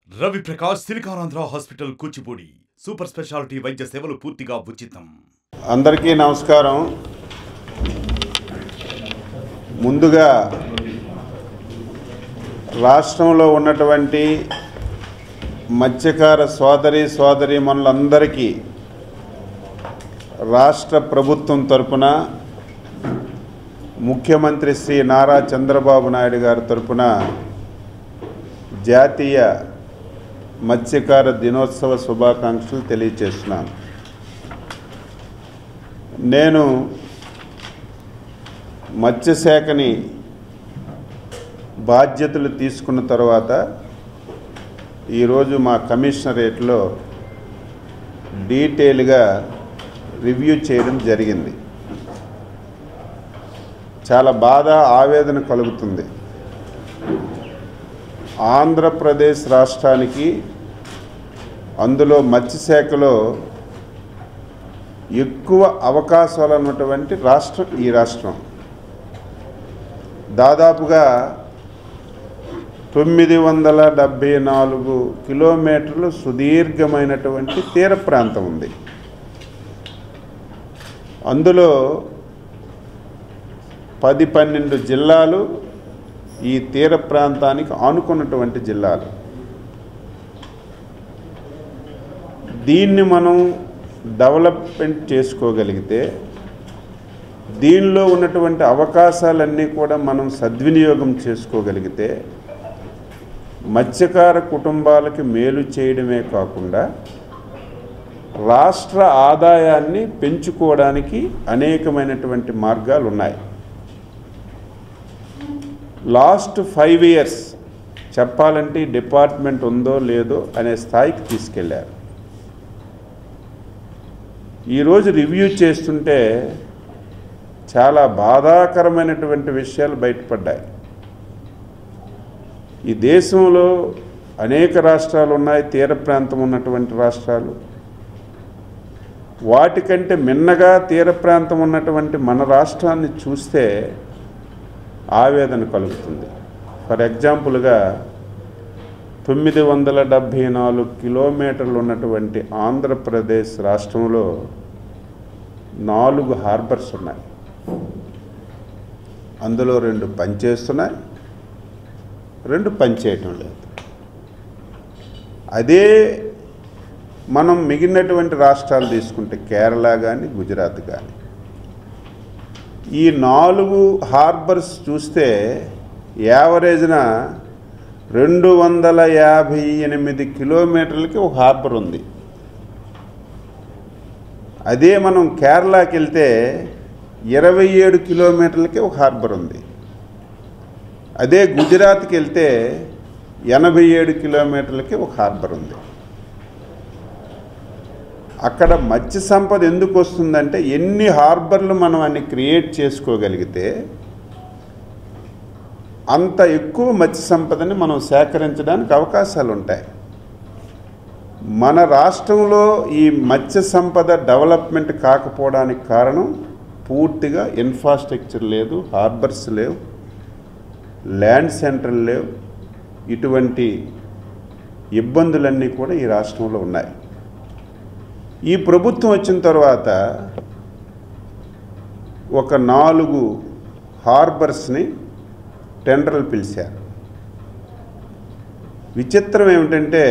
Ravi Prakash Siliconandhra hospital Kuchipudi super speciality వైద్య సేవలు పూర్తిగా ఉచితం. అందరికీ నమస్కారం. ముందుగా రాష్ట్రంలో ఉన్నటువంటి మత్స్యకార సోదరీమణులందరికీ రాష్ట్ర ప్రభుత్వం తరపున ముఖ్యమంత్రి శ్రీ నారా చంద్రబాబు నాయుడు గారి తరపున జాతీయ మత్స్యకార దినోత్సవ శుభాకాంక్షలు తెలియజేస్తున్నాను. నేను మత్స్యశాఖని బాధ్యతలు తీసుకున్న తర్వాత ఈరోజు మా కమిషనరేట్లో డీటెయిల్గా రివ్యూ చేయడం జరిగింది. చాలా బాధ ఆవేదన కలుగుతుంది. ఆంధ్రప్రదేశ్ రాష్ట్రానికి, అందులో మత్స్యశాఖలో ఎక్కువ అవకాశాలు ఉన్నటువంటి రాష్ట్రం ఈ రాష్ట్రం. దాదాపుగా 974 కిలోమీటర్లు సుదీర్ఘమైనటువంటి తీర ప్రాంతం ఉంది. అందులో 10-12 జిల్లాలు ఈ తీర ప్రాంతానికి ఆనుకున్నటువంటి జిల్లాలు. దీన్ని మనం డెవలప్మెంట్ చేసుకోగలిగితే, దీనిలో ఉన్నటువంటి అవకాశాలన్నీ కూడా మనం సద్వినియోగం చేసుకోగలిగితే మత్స్యకార కుటుంబాలకి మేలు చేయడమే కాకుండా రాష్ట్ర ఆదాయాన్ని పెంచుకోవడానికి అనేకమైనటువంటి మార్గాలు ఉన్నాయి. లాస్ట్ 5 ఇయర్స్ చెప్పాలంటే డిపార్ట్మెంట్ ఉందో లేదో అనే స్థాయికి తీసుకెళ్లారు. ఈరోజు రివ్యూ చేస్తుంటే చాలా బాధాకరమైనటువంటి విషయాలు బయటపడ్డాయి. ఈ దేశంలో అనేక రాష్ట్రాలు ఉన్నాయి, తీర ప్రాంతం ఉన్నటువంటి రాష్ట్రాలు. వాటికంటే మిన్నగా తీర ప్రాంతం ఉన్నటువంటి మన రాష్ట్రాన్ని చూస్తే ఆవేదన కలుగుతుంది. ఫర్ ఎగ్జాంపుల్గా 974 కిలోమీటర్లు ఉన్నటువంటి ఆంధ్రప్రదేశ్ రాష్ట్రంలో 4 హార్బర్స్ ఉన్నాయి. అందులో 2 పనిచేస్తున్నాయి, 2 పనిచేయటం లేదు. అదే మనం మిగిలినటువంటి రాష్ట్రాలు తీసుకుంటే కేరళ కానీ గుజరాత్ కానీ, ఈ 4 హార్బర్స్ చూస్తే యావరేజ్న 258 కిలోమీటర్లకి ఒక హార్బర్ ఉంది. అదే మనం కేరళకి వెళ్తే 27 కిలోమీటర్లకి ఒక హార్బర్ ఉంది. అదే గుజరాత్కి వెళ్తే 87 కిలోమీటర్లకి ఒక హార్బర్ ఉంది. అక్కడ మత్స్య సంపద ఎందుకు వస్తుందంటే, ఎన్ని హార్బర్లు మనం అన్ని క్రియేట్ చేసుకోగలిగితే అంత ఎక్కువ మత్స్య సంపదని మనం సేకరించడానికి అవకాశాలు ఉంటాయి. మన రాష్ట్రంలో ఈ మత్స్య సంపద డెవలప్మెంట్ కాకపోవడానికి కారణం పూర్తిగా ఇన్ఫ్రాస్ట్రక్చర్ లేదు, హార్బర్స్ లేవు, ల్యాండ్ సెంటర్లు లేవు. ఇటువంటి ఇబ్బందులన్నీ కూడా ఈ రాష్ట్రంలో ఉన్నాయి. ఈ ప్రభుత్వం వచ్చిన తర్వాత ఒక 4 హార్బర్స్ని టెండర్లు పిలిచారు. విచిత్రం ఏమిటంటే,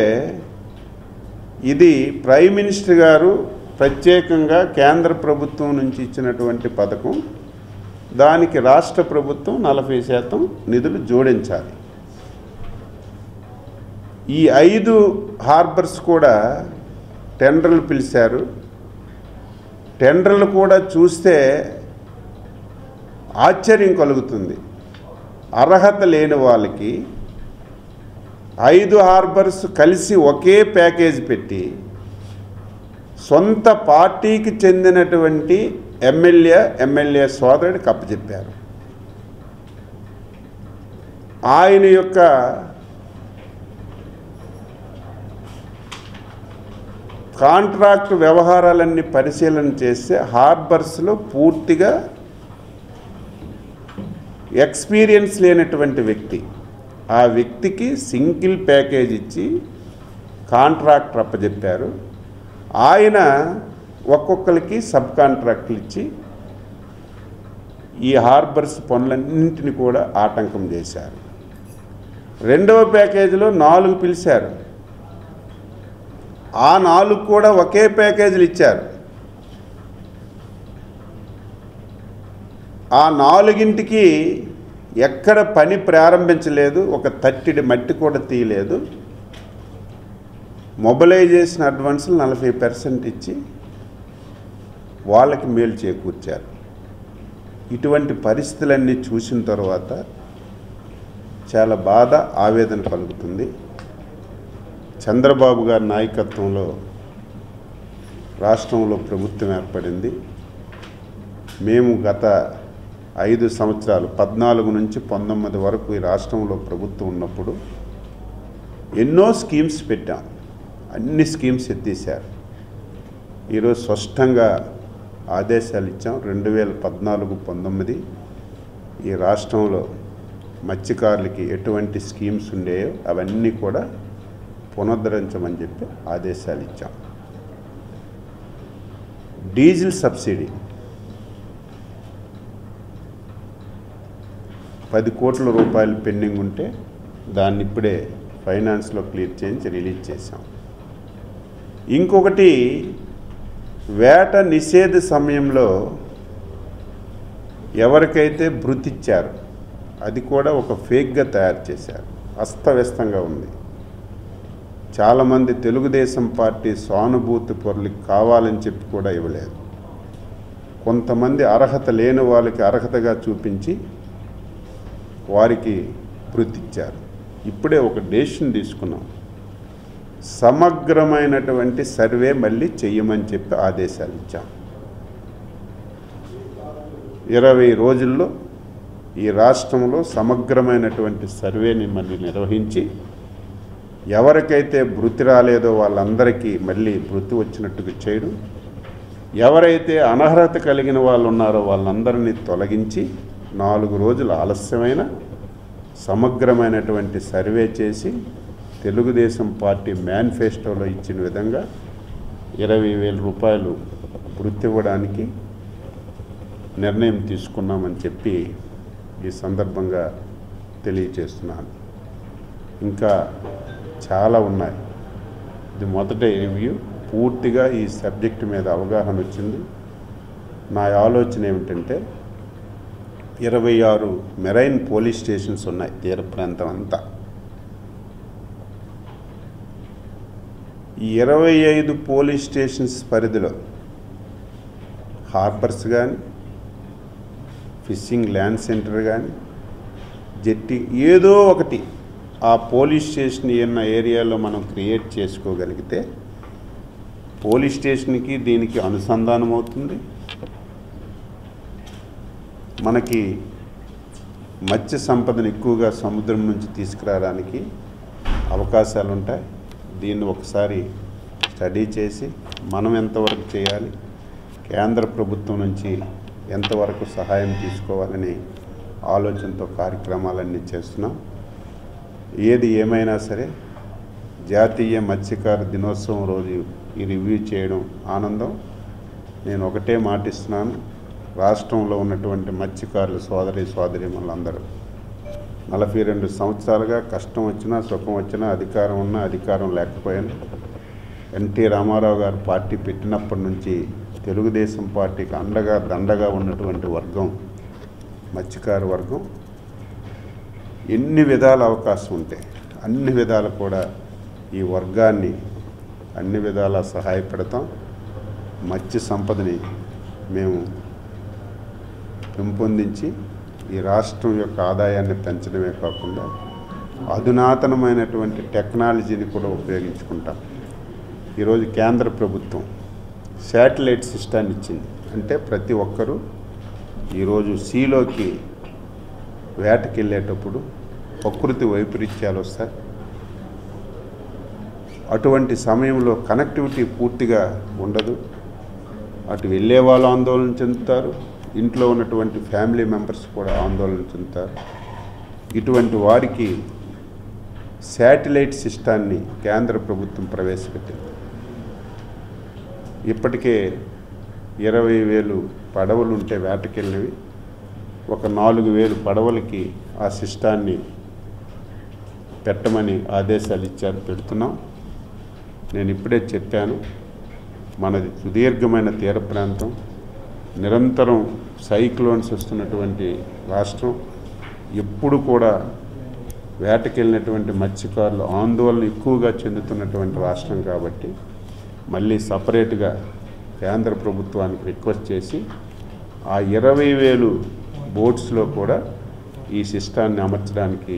ఇది ప్రైమ్ మినిస్టర్ గారు ప్రత్యేకంగా కేంద్ర ప్రభుత్వం నుంచి ఇచ్చినటువంటి పథకం. దానికి రాష్ట్ర ప్రభుత్వం 40% నిధులు జోడించాలి. ఈ 5 హార్బర్స్ కూడా టెండర్లు పిలిచారు. టెండర్లు కూడా చూస్తే ఆశ్చర్యం కలుగుతుంది. అర్హత లేని వాళ్ళకి 5 హార్బర్స్ కలిసి ఒకే ప్యాకేజ్ పెట్టి సొంత పార్టీకి చెందినటువంటి ఎమ్మెల్యే సోదరుడికి అప్పచెప్పారు. ఆయన యొక్క కాంట్రాక్ట్ వ్యవహారాలన్నీ పరిశీలన చేస్తే హార్బర్స్లో పూర్తిగా ఎక్స్పీరియన్స్ లేనటువంటి వ్యక్తి, ఆ వ్యక్తికి సింగిల్ ప్యాకేజ్ ఇచ్చి కాంట్రాక్టర్ అప్పచెప్పారు. ఆయన ఒక్కొక్కరికి సబ్ కాంట్రాక్టులు ఇచ్చి ఈ హార్బర్స్ పనులన్నింటినీ కూడా ఆటంకం చేశారు. రెండవ ప్యాకేజీలో 4 పిలిచారు. ఆ 4 కూడా ఒకే ప్యాకేజీలు ఇచ్చారు. ఆ 4ంటికి ఎక్కడ పని ప్రారంభించలేదు, ఒక తట్టిడి మట్టి కూడా తీయలేదు. మొబిలైజేషన్ అడ్వాన్సులు 40% ఇచ్చి వాళ్ళకి మేలు చేకూర్చారు. ఇటువంటి పరిస్థితులన్నీ చూసిన తర్వాత చాలా బాధ, ఆవేదన కలుగుతుంది. చంద్రబాబు గారి నాయకత్వంలో రాష్ట్రంలో ప్రభుత్వం ఏర్పడింది. మేము గత 5 సంవత్సరాలు 14 నుంచి 19 వరకు ఈ రాష్ట్రంలో ప్రభుత్వం ఉన్నప్పుడు ఎన్నో స్కీమ్స్ పెట్టాం. అన్ని స్కీమ్స్ ఎత్తేసారు. ఈరోజు స్పష్టంగా ఆదేశాలు ఇచ్చాం. 2014-19 ఈ రాష్ట్రంలో మత్స్యకారులకి ఎటువంటి స్కీమ్స్ ఉండేయో అవన్నీ కూడా పునరుద్ధరించమని చెప్పి ఆదేశాలు ఇచ్చాం. డీజిల్ సబ్సిడీ 10 కోట్ల రూపాయలు పెండింగ్ ఉంటే దాన్ని ఇప్పుడే ఫైనాన్స్లో క్లియర్ చేయించి రిలీజ్ చేశాం. ఇంకొకటి, వేట నిషేధ సమయంలో ఎవరికైతే భృతి ఇచ్చారు అది కూడా ఒక ఫేక్గా తయారు చేశారు. అస్తవ్యస్తంగా ఉంది. చాలామంది తెలుగుదేశం పార్టీ సానుభూతి పరులకు కావాలని చెప్పి కూడా ఇవ్వలేదు. కొంతమంది అర్హత లేని వాళ్ళకి అర్హతగా చూపించి వారికి భృతి ఇచ్చారు. ఇప్పుడే ఒక డెసిషన్ తీసుకున్నాం. సమగ్రమైనటువంటి సర్వే మళ్ళీ చెయ్యమని చెప్పి ఆదేశాలు ఇచ్చాం. 20 రోజుల్లో ఈ రాష్ట్రంలో సమగ్రమైనటువంటి సర్వేని మళ్ళీ నిర్వహించి ఎవరికైతే భృతి రాలేదో వాళ్ళందరికీ మళ్ళీ భృతి వచ్చినట్టుగా చేయడం, ఎవరైతే అనర్హత కలిగిన వాళ్ళు ఉన్నారో వాళ్ళందరినీ తొలగించి 4 రోజులు ఆలస్యమైన సమగ్రమైనటువంటి సర్వే చేసి తెలుగుదేశం పార్టీ మేనిఫెస్టోలో ఇచ్చిన విధంగా 20,000 రూపాయలు భృతి ఇవ్వడానికి నిర్ణయం తీసుకున్నామని చెప్పి ఈ సందర్భంగా తెలియజేస్తున్నాను. ఇంకా చాలా ఉన్నాయి. ఇది మొదటి రివ్యూ. పూర్తిగా ఈ సబ్జెక్టు మీద అవగాహన వచ్చింది. నా ఆలోచన ఏమిటంటే 26 మెరైన్ పోలీస్ స్టేషన్స్ ఉన్నాయి తీర ప్రాంతం అంతా. ఈ 25 పోలీస్ స్టేషన్స్ పరిధిలో హార్బర్స్ కానీ, ఫిషింగ్ ల్యాండ్ సెంటర్ కానీ, జెట్టి ఏదో ఒకటి ఆ పోలీస్ స్టేషన్ ఉన్న ఏరియాలో మనం క్రియేట్ చేసుకోగలిగితే పోలీస్ స్టేషన్కి దీనికి అనుసంధానం అవుతుంది. మనకి మత్స్య సంపదను ఎక్కువగా సముద్రం నుంచి తీసుకురావడానికి అవకాశాలు ఉంటాయి. దీన్ని ఒకసారి స్టడీ చేసి మనం ఎంతవరకు చేయాలి, కేంద్ర ప్రభుత్వం నుంచి ఎంతవరకు సహాయం తీసుకోవాలని ఆలోచనతో కార్యక్రమాలన్నీ చేస్తున్నాం. ఏది ఏమైనా సరే జాతీయ మత్స్యకార దినోత్సవం రోజు ఈ రివ్యూ చేయడం ఆనందం. నేను ఒకటే మాటిస్తున్నాను, రాష్ట్రంలో ఉన్నటువంటి మత్స్యకారుల సోదరీమణులందరూ 42 సంవత్సరాలుగా కష్టం వచ్చినా సుఖం వచ్చినా, అధికారం ఉన్నా అధికారం లేకపోయినా, ఎన్టీ రామారావు గారు పార్టీ పెట్టినప్పటి నుంచి తెలుగుదేశం పార్టీకి అండగా దండగా ఉన్నటువంటి వర్గం మత్స్యకార వర్గం. ఎన్ని విధాల అవకాశం ఉంటే అన్ని విధాలు కూడా ఈ వర్గాన్ని అన్ని విధాలా సహాయపడతాం. మత్స్య సంపదని మేము పెంపొందించి ఈ రాష్ట్రం యొక్క ఆదాయాన్ని పెంచడమే కాకుండా అధునాతనమైనటువంటి టెక్నాలజీని కూడా ఉపయోగించుకుంటాం. ఈరోజు కేంద్ర ప్రభుత్వం శాటిలైట్ సిస్టాన్ని ఇచ్చింది. అంటే ప్రతి ఒక్కరూ ఈరోజు సీలోకి వేటకి వెళ్ళేటప్పుడు ప్రకృతి వైపరీత్యాలు వస్తాయి. అటువంటి సమయంలో కనెక్టివిటీ పూర్తిగా ఉండదు. అటు వెళ్ళే వాళ్ళు ఆందోళన చెందుతారు, ఇంట్లో ఉన్నటువంటి ఫ్యామిలీ మెంబర్స్ కూడా ఆందోళన చెందుతారు. ఇటువంటి వారికి శాటిలైట్ సిస్టాన్ని కేంద్ర ప్రభుత్వం ప్రవేశపెట్టింది. ఇప్పటికే 20,000 పడవలు ఉంటే వేటకెళ్ళినవి ఒక 4,000 పడవలకి ఆ సిస్టాన్ని పెట్టమని ఆదేశాలు ఇచ్చారు. పెడుతున్నాం. నేను ఇప్పుడే చెప్పాను, మనది సుదీర్ఘమైన తీర ప్రాంతం, నిరంతరం సైక్లోన్స్ వస్తున్నటువంటి రాష్ట్రం. ఎప్పుడు కూడా వేటకెళ్ళినటువంటి మత్స్యకారులు ఆందోళన ఎక్కువగా చెందుతున్నటువంటి రాష్ట్రం కాబట్టి మళ్ళీ సపరేట్గా కేంద్ర ప్రభుత్వానికి రిక్వెస్ట్ చేసి ఆ 20,000 బోట్స్లో కూడా ఈ సిస్టాన్ని అమర్చడానికి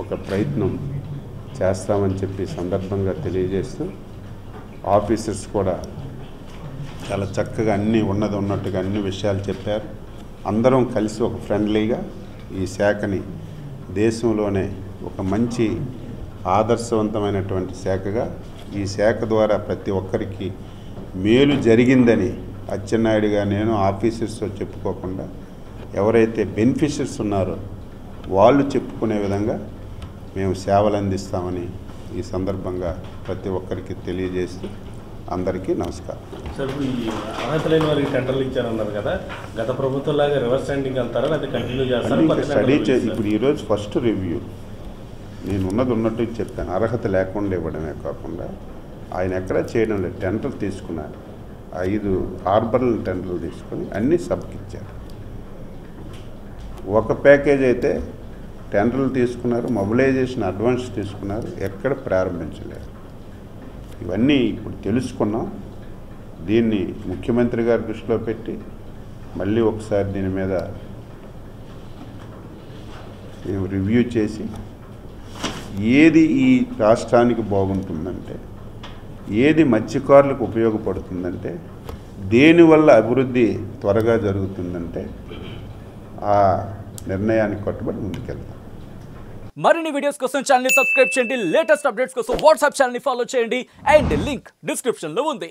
ఒక ప్రయత్నం చేస్తామని చెప్పి సందర్భంగా తెలియజేస్తూ, ఆఫీసర్స్ కూడా చాలా చక్కగా అన్నీ ఉన్నట్టుగా అన్ని విషయాలు చెప్పారు. అందరం కలిసి ఒక ఫ్రెండ్లీగా ఈ శాఖని దేశంలోనే ఒక మంచి ఆదర్శవంతమైనటువంటి శాఖగా, ఈ శాఖ ద్వారా ప్రతి ఒక్కరికి మేలు జరిగిందని అచ్చెన్నాయుడుగా నేను ఆఫీసర్స్తో చెప్పుకోకుండా ఎవరైతే బెనిఫిషరీస్ ఉన్నారో వాళ్ళు చెప్పుకునే విధంగా మేము సేవలు అందిస్తామని ఈ సందర్భంగా ప్రతి ఒక్కరికి తెలియజేస్తూ అందరికీ నమస్కారం. సార్, ఇప్పుడు ఈ అర్హత లేని వారికి టెండర్లు ఇచ్చారన్నారు కదా, గత ప్రభుత్వం లాగా రివర్స్ టెండరింగ్ అంటారా లేదా కంటిన్యూ చేస్తారా? స్టడీ ఇప్పుడు ఈరోజు ఫస్ట్ రివ్యూ నేను ఉన్నట్టు చెప్పాను. అర్హత లేకుండా ఇవ్వడమే కాకుండా ఆయన ఎక్కడా చేయడం లేదు. టెండర్లు తీసుకున్నారు, 5 హార్బర్ల టెండర్లు తీసుకొని అన్నీ సబ్కి ఇచ్చారు. ఒక ప్యాకేజ్ అయితే టెండర్లు తీసుకున్నారు, మొబిలైజేషన్ అడ్వాన్స్ తీసుకున్నారు, ఎక్కడ ప్రారంభించలేదు. ఇవన్నీ ఇప్పుడు తెలుసుకున్నాం. దీన్ని ముఖ్యమంత్రి గారి దృష్టిలో పెట్టి మళ్ళీ ఒకసారి దీని మీద మేము రివ్యూ చేసి ఏది ఈ రాష్ట్రానికి బాగుంటుందంటే, ఏది మత్స్యకారులకు ఉపయోగపడుతుందంటే, దేనివల్ల అభివృద్ధి త్వరగా జరుగుతుందంటే ఆ నిర్ణయానికి కట్టుబడి ముందుకెళ్తాం. మరిన్ని వీడియోస్ కోసం ఛానల్ ని సబ్స్క్రైబ్ చేయండి. లేటెస్ట్ అప్డేట్స్ కోసం వాట్సాప్ ఛానల్ ని ఫాలో చేయండి. అండ్ లింక్ డిస్క్రిప్షన్ లో ఉంది.